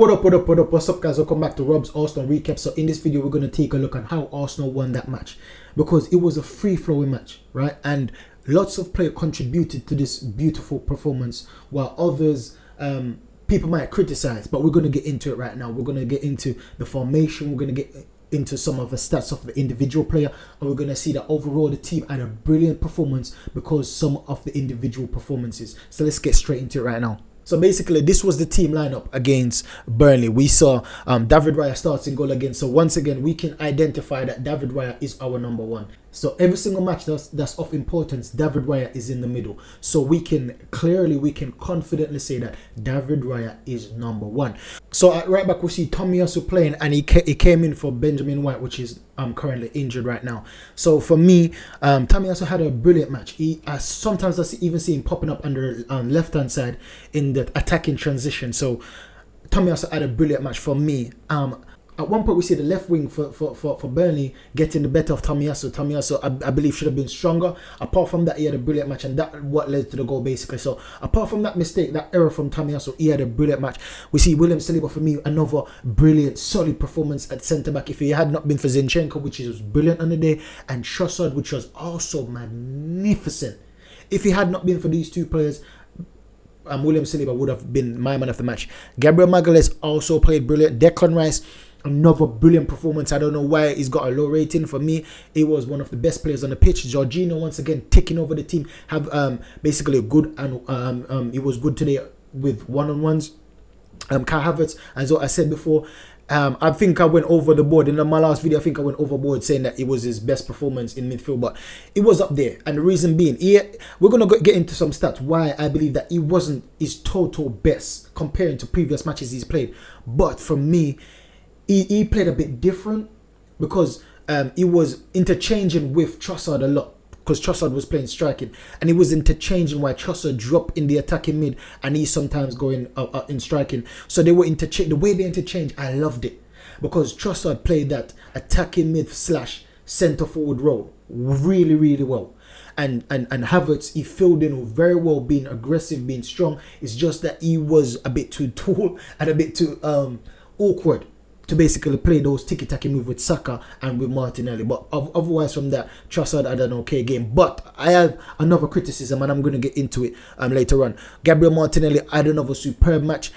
What's up, guys? Welcome back to Rob's Arsenal recap. So in this video, we're going to take a look at how Arsenal won that match, because it was a free-flowing match, right? And lots of players contributed to this beautiful performance, while others, people might criticize. But we're going to get into it right now. We're going to get into the formation. We're going to get into some of the stats of the individual player, and we're going to see that overall the team had a brilliant performance because some of the individual performances. So let's get straight into it right now. So basically, this was the team lineup against Burnley. We saw David Raya starts in goal again. So once again, we can identify that David Raya is our number one. So every single match that's of importance, David Raya is in the middle. So we can confidently say that David Raya is number one. So at right back, we see Tomiyasu playing, and he came in for Benjamin White, which is currently injured right now. So for me, Tomiyasu had a brilliant match. Sometimes I even see him popping up under left-hand side in the attacking transition. So Tomiyasu had a brilliant match for me. At one point, we see the left wing for Burnley getting the better of Tomiyasu. Tomiyasu, I believe, should have been stronger. Apart from that, he had a brilliant match, and that what led to the goal, basically. So apart from that mistake, that error from Tomiyasu, he had a brilliant match. We see William Saliba, for me, another brilliant, solid performance at centre-back. If he had not been for Zinchenko, which was brilliant on the day, and Trossard, which was also magnificent. If he had not been for these two players, William Saliba would have been my man of the match. Gabriel Magalhaes also played brilliant. Declan Rice, another brilliant performance. I don't know why he's got a low rating. For me, he was one of the best players on the pitch. Jorginho, once again, taking over the team. Have basically a good, and he was good today with one-on-ones. Kai Havertz, as I said before, I think I went over the board in my last video. I think I went overboard saying that it was his best performance in midfield, but it was up there. And the reason being, we're gonna get into some stats why I believe that he wasn't his total best comparing to previous matches he's played. But for me, he played a bit different because he was interchanging with Trossard a lot, because Trossard was playing striking, and he was interchanging while Trossard dropped in the attacking mid, and he's sometimes going in striking. So they were the way they interchanged, I loved it, because Trossard played that attacking mid / centre forward role really, really well. And Havertz, he filled in very well, being aggressive, being strong. It's just that he was a bit too tall and a bit too awkward to basically play those tiki-taki moves with Saka and with Martinelli. But otherwise from that, Trossard had an okay game. But I have another criticism, and I'm going to get into it later on. Gabriel Martinelli had another superb match,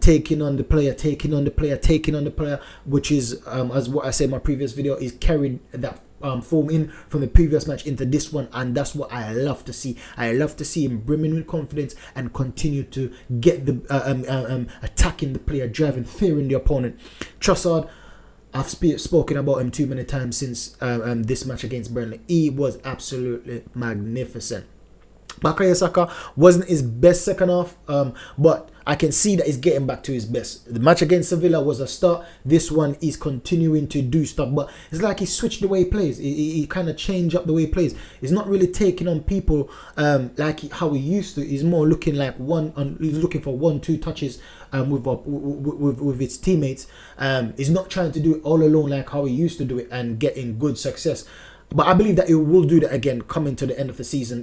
taking on the player, which is, as what I said in my previous video, is carried that form in from the previous match into this one, and that's what I love to see. I love to see him brimming with confidence and continue to get the attacking the player, driving fear in the opponent. Trossard, I've spoken about him too many times since this match against Burnley. He was absolutely magnificent. Bukayo Saka wasn't his best second half, but I can see that he's getting back to his best. The match against Sevilla was a start. This one is continuing to do stuff, but it's like he switched the way he plays. He kind of changed up the way he plays. He's not really taking on people like how he used to. He's more looking like he's looking for 1-2 touches with his teammates. He's not trying to do it all alone like how he used to do it and getting good success. But I believe that he will do that again coming to the end of the season.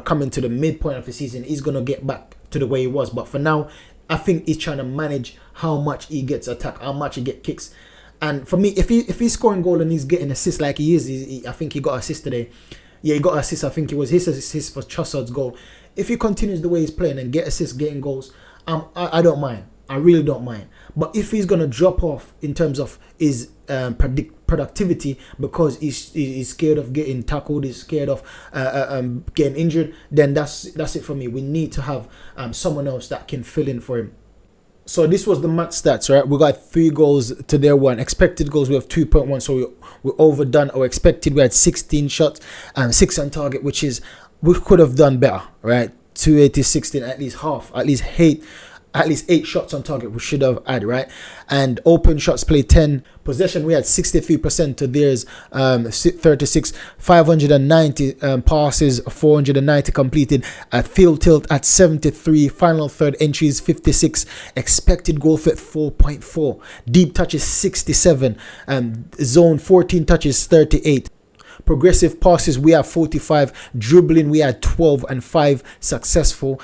Coming to the midpoint of the season, he's going to get back to the way he was. But for now, I think he's trying to manage how much he gets attacked, how much he gets kicks. And for me, if he's scoring goal and he's getting assists like he is, I think he got assist today. Yeah, he got assist. I think it was his assist for Trossard's goal. If he continues the way he's playing and get assists, getting goals, I don't mind. I really don't mind. But if he's going to drop off in terms of his productivity because he's scared of getting tackled, he's scared of getting injured, then that's it for me. We need to have someone else that can fill in for him. So this was the match stats, right? We got 3 goals to their 1. Expected goals, we have 2.1, so we're overdone. Or expected, we had 16 shots, 6 on target, which is, we could have done better, right? 280, 16, at least half, at least 8 shots on target we should have had, right? And open shots played 10. Possession, we had 63% to theirs, 36. 590 passes, 490 completed. At field tilt at 73. Final third entries 56. Expected goal fit 4.4. Deep touches 67. Zone 14 touches 38. Progressive passes, we have 45. Dribbling, we had 12 and 5 successful.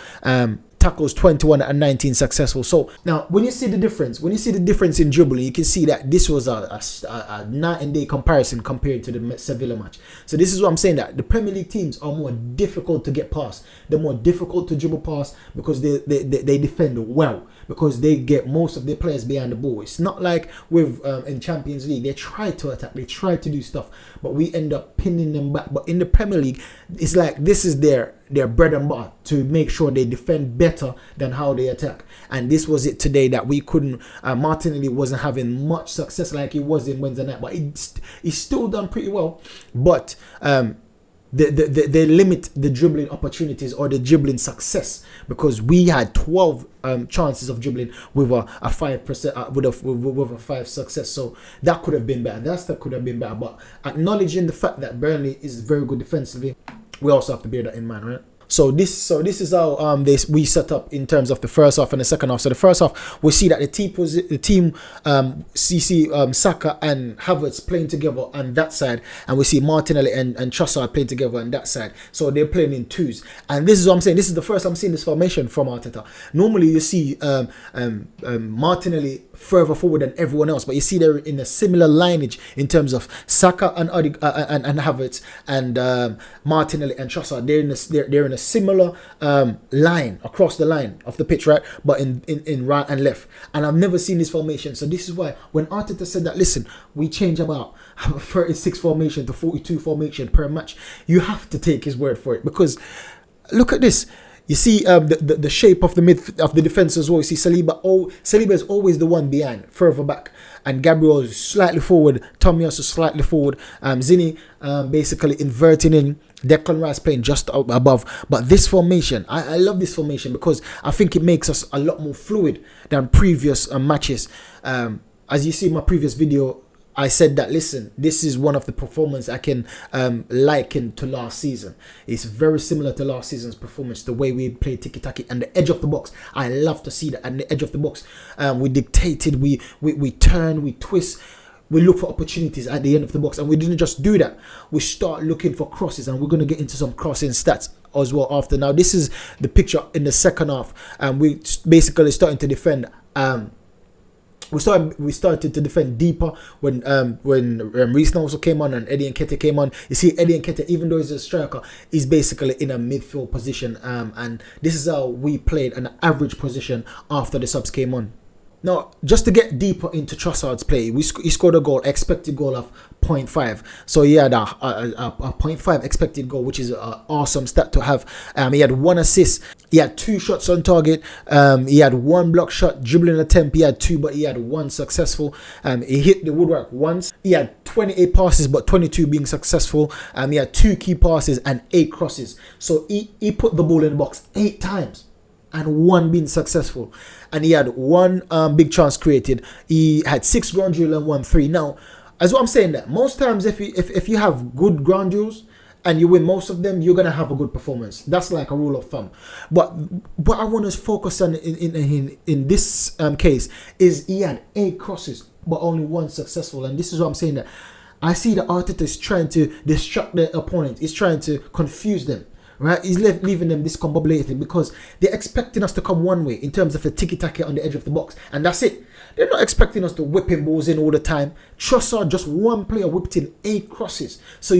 tackles 21 and 19 successful. So now when you see the difference in dribbling, you can see that this was a night and day comparison compared to the Sevilla match. So this is what I'm saying, that the Premier League teams are more difficult to get past. They're more difficult to dribble past because they defend well, because they get most of their players behind the ball. It's not like with in Champions League, they try to attack, they try to do stuff, but we end up pinning them back. But in the Premier League, it's like this is their bread and butter, to make sure they defend better than how they attack. And this was it today, that we couldn't, Martinelli wasn't having much success like he was in Wednesday night, but he's still done pretty well. But they limit the dribbling opportunities or the dribbling success, because we had 12 chances of dribbling with a 5% with a 5 success. So that could have been better. That could have been better. But acknowledging the fact that Burnley is very good defensively, we also have to bear that in mind, right? So this is how we set up in terms of the first half and the second half. So the first half, we see that the team Saka and Havertz playing together on that side, and we see Martinelli and Trossard playing together on that side. So they're playing in twos, and this is what I'm saying. This is the first I'm seeing this formation from Arteta. Normally you see Martinelli further forward than everyone else, but you see they're in a similar lineage in terms of Saka and Havertz and Martinelli and Trossard. They're in a similar line across the line of the pitch, right? But in right and left. And I've never seen this formation. So this is why when Arteta said that, listen, we change about 36 formation to 42 formation per match, you have to take his word for it, because look at this. You see the shape of the defense as well. You see Saliba is always the one behind, further back, and Gabriel is slightly forward. Tomiyasu slightly forward. Zini basically inverting in. Declan Rice playing just above. But this formation, I love this formation, because I think it makes us a lot more fluid than previous matches. As you see in my previous video, I said that, listen, this is one of the performances I can liken to last season. It's very similar to last season's performance, the way we played tiki-taka and the edge of the box. I love to see that. And the edge of the box, we dictated, we turn, we twist, we look for opportunities at the end of the box. And we didn't just do that. We start looking for crosses, and we're going to get into some crossing stats as well after. Now, this is the picture in the second half, and we basically starting to defend. We started to defend deeper when Reece also came on and Eddie Nketiah came on. You see, Eddie Nketiah, even though he's a striker, is basically in a midfield position. And this is how we played an average position after the subs came on. Now, just to get deeper into Trossard's play, he scored a goal, expected goal of 0.5. So he had a 0.5 expected goal, which is an awesome stat to have. He had 1 assist. He had 2 shots on target. He had 1 block shot, dribbling attempt. He had 2, but he had 1 successful. He hit the woodwork once. He had 28 passes, but 22 being successful. He had 2 key passes and 8 crosses. So he put the ball in the box 8 times. And 1 being successful, and he had 1 big chance created. He had 6 ground duels and 1 free. Now, as what I'm saying, that most times if you have good ground duels and you win most of them, you're gonna have a good performance. That's like a rule of thumb. But what I want to focus on in this case is he had 8 crosses but only 1 successful, and this is what I'm saying, that I see that Arteta is trying to distract the opponent. He's trying to confuse them. Right, he's leaving them discombobulated, because they're expecting us to come one way in terms of a tiki-taka on the edge of the box, and that's it. They're not expecting us to whip in balls in all the time. Trossard, just 1 player whipped in 8 crosses, so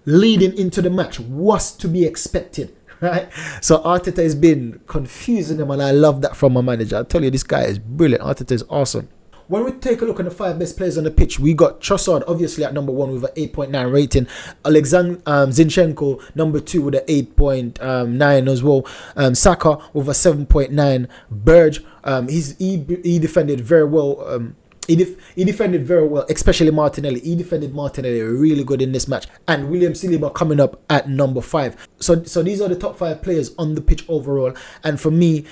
leading into the match what's to be expected, right? So Arteta has been confusing them, and I love that from my manager. I tell you, this guy is brilliant. Arteta is awesome. When we take a look at the 5 best players on the pitch, we got Trossard obviously at number 1 with an 8.9 rating. Alexander Zinchenko number 2 with an 8.9 as well. Saka with a 7.9. Burge, he defended very well. He defended very well, especially Martinelli. He defended Martinelli really good in this match. And William Saliba coming up at number 5. So these are the top 5 players on the pitch overall. And for me,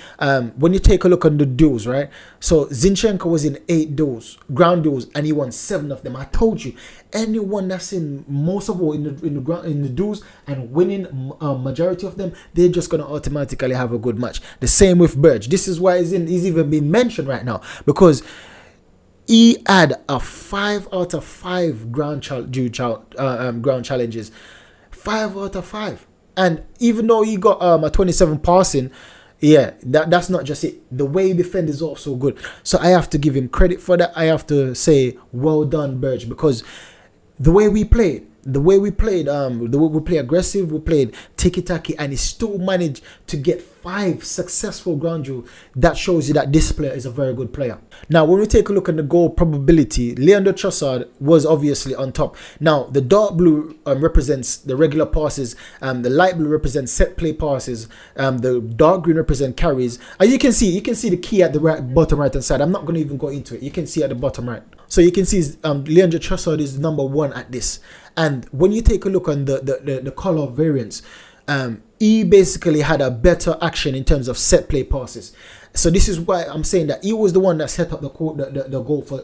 when you take a look on the duels, right? So Zinchenko was in 8 duels, ground duels, and he won 7 of them. I told you, anyone that's in most of all in the duels and winning majority of them, they're just gonna automatically have a good match. The same with Burge. This is why he's even being mentioned right now, because he had a 5 out of 5 ground challenges. 5 out of 5. And even though he got a 27 passing, Yeah, that's not just it. The way he defends is also good. So I have to give him credit for that. I have to say, well done, Burge, because the way we played, the way we play aggressive, we played tiki-taki, and he still managed to get 5 successful ground duels. That shows you that this player is a very good player. Now, when we take a look at the goal probability, Leandro Trossard was obviously on top. Now, the dark blue represents the regular passes, the light blue represents set play passes, the dark green represents carries. As you can see the key at the bottom right hand side. I'm not going to even go into it. You can see at the bottom right. So you can see Leandro Trossard is number 1 at this. And when you take a look on the color variants, he basically had a better action in terms of set play passes. So this is why I'm saying that he was the one that set up the goal for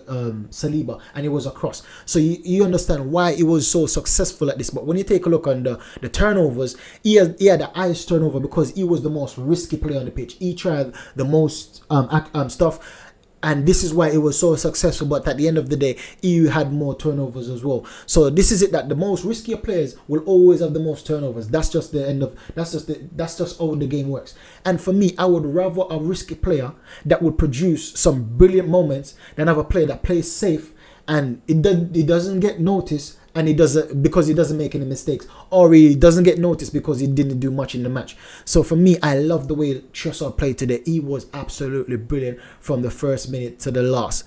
Saliba, and it was a cross. So you understand why he was so successful at this. But when you take a look on the turnovers, he had the highest turnover because he was the most risky player on the pitch. He tried the most stuff. And this is why it was so successful. But at the end of the day, EU had more turnovers as well. So this is it, that the most riskier players will always have the most turnovers. That's just the end of that's just how the game works. And for me, I would rather a risky player that would produce some brilliant moments than have a player that plays safe and it doesn't get noticed, and he doesn't make any mistakes, or he doesn't get noticed because he didn't do much in the match. So for me, I love the way Trossard played today. He was absolutely brilliant from the first minute to the last.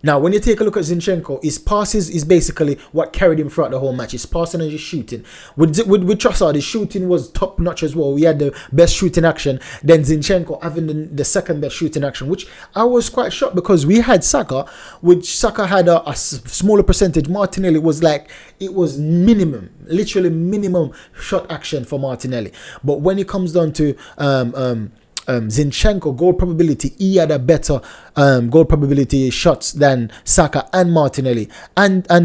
Now, when you take a look at Zinchenko, his passes is basically what carried him throughout the whole match. His passing and his shooting. With Trossard, his shooting was top notch as well. We had the best shooting action. Then Zinchenko having the second best shooting action, which I was quite shocked because we had Saka, which Saka had a smaller percentage. Martinelli was minimum, literally minimum shot action for Martinelli. But when it comes down to Zinchenko goal probability, he had a better goal probability shots than Saka and Martinelli and Kai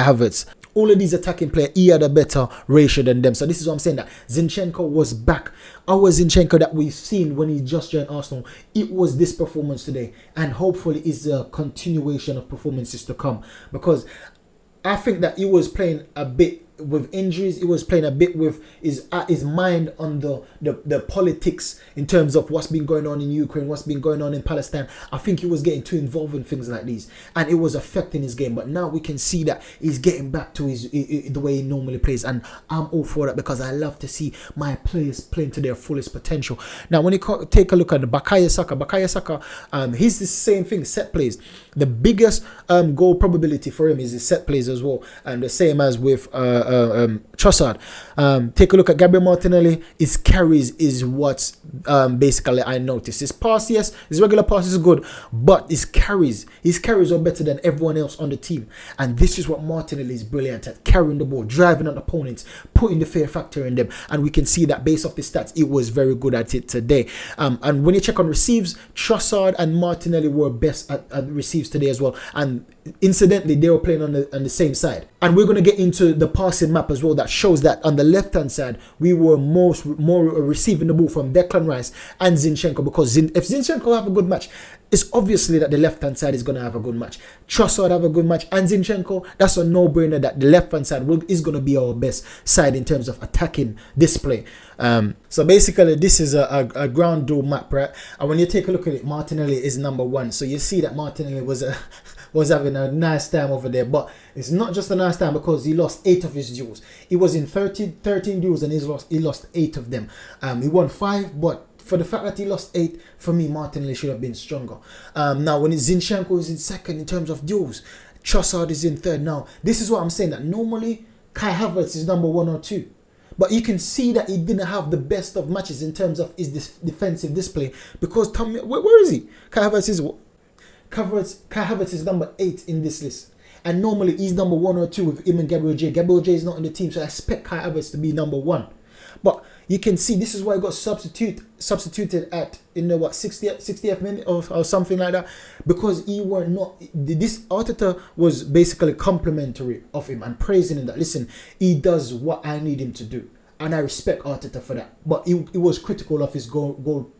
Havertz. All of these attacking players, he had a better ratio than them. So this is what I'm saying, that Zinchenko was back. Our Zinchenko that we've seen when he just joined Arsenal, it was this performance today, and hopefully is a continuation of performances to come, because I think that he was playing a bit with injuries. He was playing a bit with his mind on the politics in terms of what's been going on in Ukraine, what's been going on in Palestine. I think he was getting too involved in things like these, and it was affecting his game. But now we can see that he's getting back to the way he normally plays, and I'm all for that because I love to see my players playing to their fullest potential. Now, when you take a look at the Bukayo Saka, he's the same thing, set plays. The biggest goal probability for him is his set plays as well, and the same as with Trossard. Take a look at Gabriel Martinelli. His carries is what's basically I noticed. His pass, yes, his regular pass is good, but his carries are better than everyone else on the team. And this is what Martinelli is brilliant at: carrying the ball, driving on opponents, putting the fear factor in them. And we can see that based off the stats, it was very good at it today. And when you check on receives, Trossard and Martinelli were best at receives today as well. And incidentally, they were playing on the same side. And we're going to get into the passing map as well, that shows that on the left hand side we were more receiving the ball from Declan Rice and Zinchenko, because if Zinchenko have a good match, it's obviously that the left hand side is going to have a good match. Trossard have a good match, and Zinchenko, that's a no-brainer that the left hand side is going to be our best side in terms of attacking display. So basically this is a ground duel map, right? And when you take a look at it, Martinelli is number 1. So you see that Martinelli was having a nice time over there, but it's not just a nice time because he lost 8 of his duels. He was in 13 duels and he lost 8 of them. He won 5, but for the fact that he lost 8, for me, Martinelli should have been stronger. Now, when Zinchenko is in second in terms of duels, Trossard is in third. Now, this is what I'm saying, that normally Kai Havertz is number 1 or 2. But you can see that he didn't have the best of matches in terms of his defensive display, because where is he? Kai Havertz is number 8 in this list. And normally he's number 1 or 2 with him and Gabriel J. Gabriel J is not in the team, so I expect Kai Havertz to be number 1. But you can see this is why he got substituted at 60th minute or something like that, because this Arteta was basically complimentary of him and praising him that, listen, he does what I need him to do. and I respect Arteta for that. But he was critical of his goal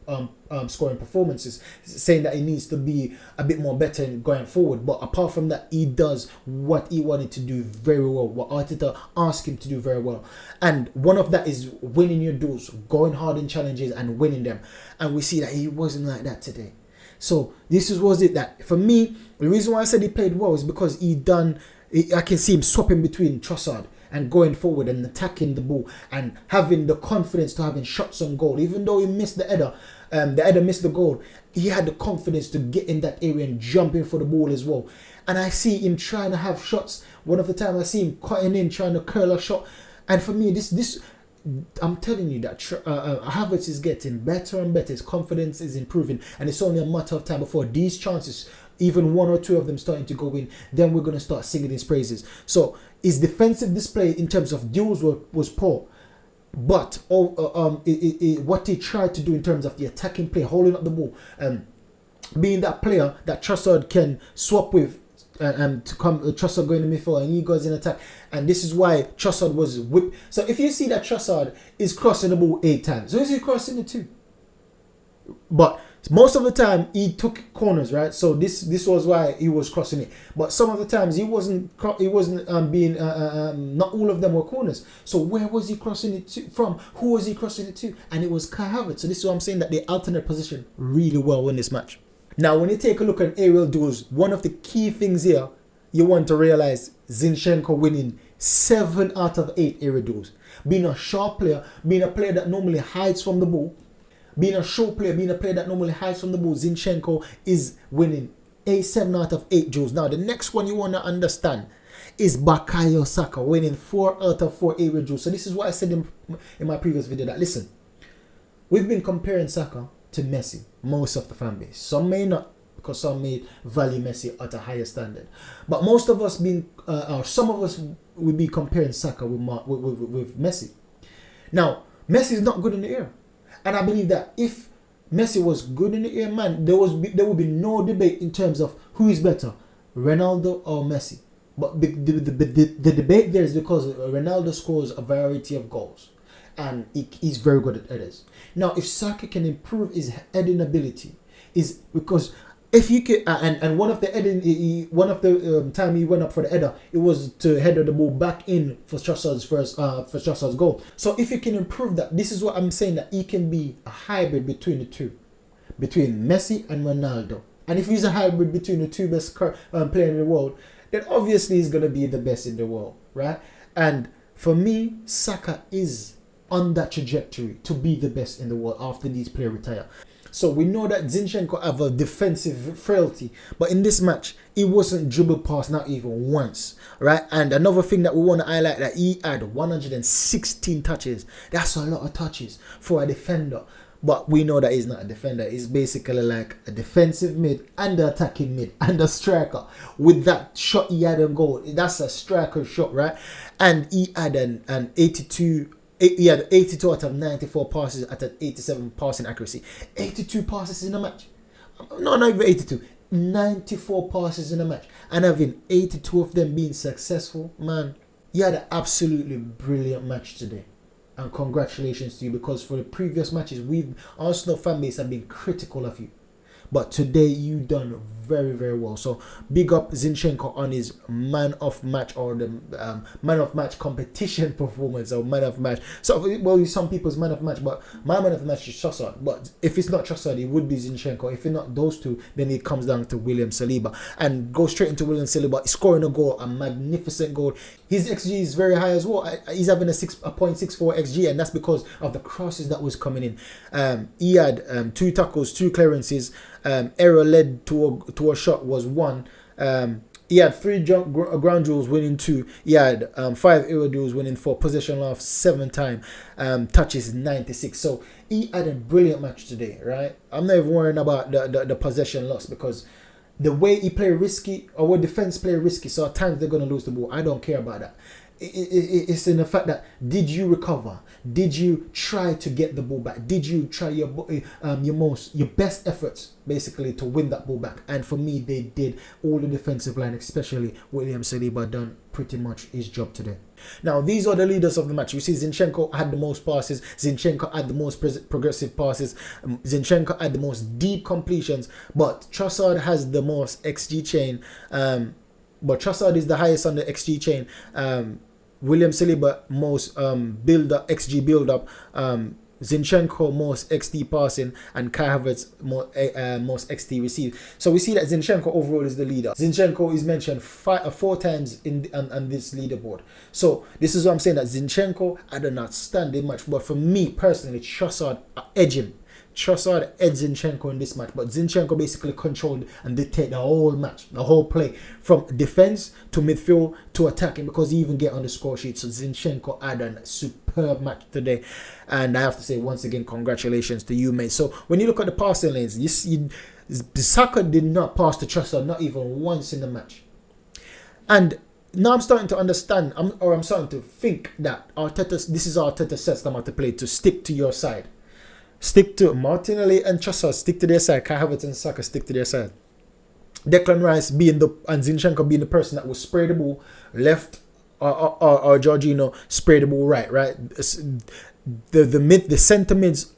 scoring performances, saying that he needs to be a bit more better in going forward. But apart from that, he does what he wanted to do very well, what Arteta asked him to do very well. And one of that is winning your duels, going hard in challenges and winning them. And we see that he wasn't like that today. So this was it that, for me, the reason why I said he played well is because I can see him swapping between Trossard and going forward and attacking the ball and having the confidence to having shots on goal. Even though he missed the header missed the goal, he had the confidence to get in that area and jump in for the ball as well. And I see him trying to have shots. One of the times I see him cutting in, trying to curl a shot. And for me, this I'm telling you that Havertz is getting better and better. His confidence is improving, and it's only a matter of time before these chances, even one or two of them, starting to go in. Then we're going to start singing his praises. So his defensive display in terms of duels was poor, but what he tried to do in terms of the attacking play, holding up the ball, being that player that Trossard can swap with. To come Trossard going in the midfield and he goes in attack, and this is why Trossard was whipped. So if you see that Trossard is crossing the ball 8 times, so is he crossing it 2? But most of the time he took corners, right? So this was why he was crossing it. But some of the times he wasn't being not all of them were corners. So where was he crossing it from? Who was he crossing it to? And it was Kai Havertz. So this is what I'm saying, that they alternate position really well in this match. Now, when you take a look at aerial duels, one of the key things here you want to realize, Zinchenko winning 7 out of 8 aerial duels. Being a sharp player, being a player that normally hides from the ball, being a show player, being a player that normally hides from the ball, Zinchenko is winning 7 out of 8 duels. Now, the next one you want to understand is Bukayo Saka winning 4 out of 4 aerial duels. So this is what I said in my previous video, that listen, we've been comparing Saka to Messi, most of the fan base. Some may not, because some may value Messi at a higher standard. But most of us some of us will be comparing Saka with Messi. Now, Messi is not good in the air. And I believe that if Messi was good in the air, man, there would be no debate in terms of who is better, Ronaldo or Messi. But the debate there is because Ronaldo scores a variety of goals, and he's very good at headers. Now, if Saka can improve his heading ability, is because if you can, and one of the time he went up for the header, it was to header the ball back in for Trossard's goal. So if you can improve that, this is what I'm saying, that he can be a hybrid between the two, between Messi and Ronaldo. And if he's a hybrid between the two best players in the world, then obviously he's gonna be the best in the world, right? And for me, Saka is on that trajectory to be the best in the world after these players retire. So we know that Zinchenko have a defensive frailty, but in this match, he wasn't dribbled past, not even once, right? And another thing that we want to highlight, that he had 116 touches. That's a lot of touches for a defender. But we know that he's not a defender. He's basically like a defensive mid and an attacking mid and a striker. With that shot he had on goal, that's a striker shot, right? And he had an 82 out of 94 passes at an 87 passing accuracy. 82 passes in a match. No, not even 82. 94 passes in a match. And having 82 of them being successful, man, you had an absolutely brilliant match today. And congratulations to you, because for the previous matches, Arsenal fan base have been critical of you. But today you done very, very well. So big up Zinchenko on his man of match, or the man of match competition performance, or man of match. So well, some people's man of match, but my man of match is Trossard. But if it's not Trossard, it would be Zinchenko. If it's not those two, then it comes down to William Saliba. And go straight into William Saliba, scoring a goal, a magnificent goal. His XG is very high as well. He's having a 6.64 XG, and that's because of the crosses that was coming in. He had 2 tackles, 2 clearances. Error led to a shot was 1. He had 3 ground duels, winning 2. He had 5 aerial duels, winning 4. Possession lost 7 times. Touches 96. So he had a brilliant match today, right? I'm not even worrying about the possession loss, because the way he play risky, our defense play risky, so at times they're going to lose the ball. I don't care about that. it's in the fact that, did you recover? Did you try to get the ball back? Did you try your best efforts basically to win that ball back? And for me, they did. All the defensive line, especially William Saliba, done pretty much his job today. Now, these are the leaders of the match. You see, Zinchenko had the most passes. Zinchenko had the most progressive passes. Zinchenko had the most deep completions. But Trossard has the most XG chain. But Trossard is the highest on the XG chain. William Saliba most XG build up. Zinchenko most XT passing, and Kai Havertz most XT received. So we see that Zinchenko overall is the leader. Zinchenko is mentioned 4 times on this leaderboard. So this is what I'm saying, that Zinchenko had an outstanding match. But for me personally, Trossard edged him. Trossard edged Zinchenko in this match, but Zinchenko basically controlled and dictated the whole match, the whole play, from defense to midfield to attacking, because he even get on the score sheet. So Zinchenko had a superb match today, and I have to say once again, congratulations to you, mate. So when you look at the passing lanes, you see Saka did not pass to Trossard, not even once in the match. And now I'm starting to understand, I'm starting to think that this is Arteta's system how to play, to stick to your side. Stick to Martinelli and Trossard, stick to their side. Kai Havertz and Saka stick to their side. Declan Rice and Zinchenko being the person that will spray the ball left, or Jorginho spray the ball right. The centre mids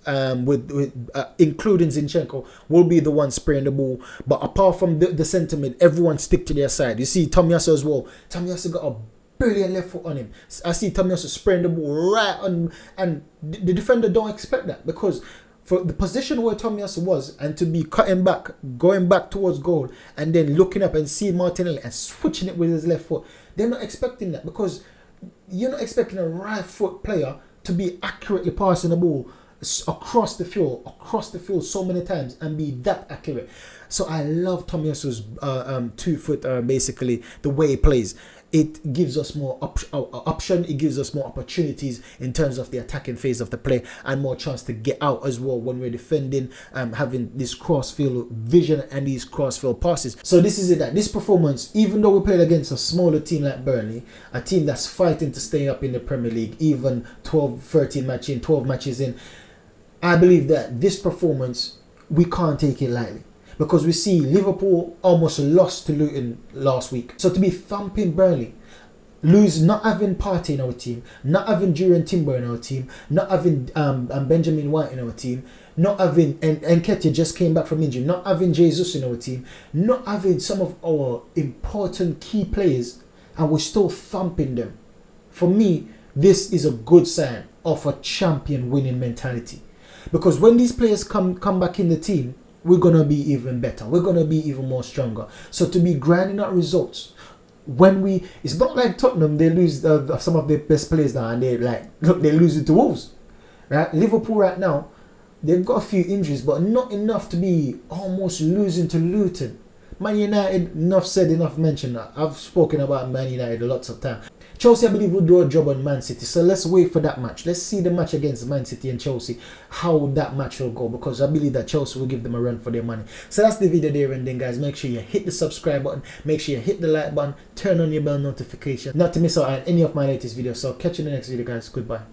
including Zinchenko will be the one spraying the ball. But apart from the centre mid, everyone stick to their side. You see Tomiyasu as well. Tomiyasu got a brilliant left foot on him. I see Tomiyasu spraying the ball right on, and the defender don't expect that, because for the position where Tomiyasu was, and to be cutting back, going back towards goal, and then looking up and see Martinelli and switching it with his left foot, they're not expecting that, because you're not expecting a right foot player to be accurately passing the ball across the field so many times and be that accurate. So I love Tomiyasu's 2 foot, basically the way he plays. It gives us more option. It gives us more opportunities in terms of the attacking phase of the play, and more chance to get out as well when we're defending, having this cross-field vision and these cross-field passes. So this is it, that this performance, even though we played against a smaller team like Burnley, a team that's fighting to stay up in the Premier League, even 12 matches in, I believe that this performance, we can't take it lightly. Because we see Liverpool almost lost to Luton last week. So to be thumping Burnley, lose, not having Partey in our team, not having Jurriën Timber in our team, not having Benjamin White in our team, not having Nketiah just came back from injury, not having Jesus in our team, not having some of our important key players, and we're still thumping them. For me, this is a good sign of a champion winning mentality. Because when these players come back in the team, we're going to be even better. We're going to be even more stronger. So to be grinding out results, it's not like Tottenham, they lose some of their best players now, and they're losing to Wolves. Right? Liverpool right now, they've got a few injuries, but not enough to be almost losing to Luton. Man United, enough said, enough mentioned. I've spoken about Man United lots of time. Chelsea, I believe, will do a job on Man City. So let's wait for that match. Let's see the match against Man City and Chelsea, how that match will go, because I believe that Chelsea will give them a run for their money. So that's the video there and then, guys. Make sure you hit the subscribe button. Make sure you hit the like button. Turn on your bell notification, not to miss out on any of my latest videos. So catch you in the next video, guys. Goodbye.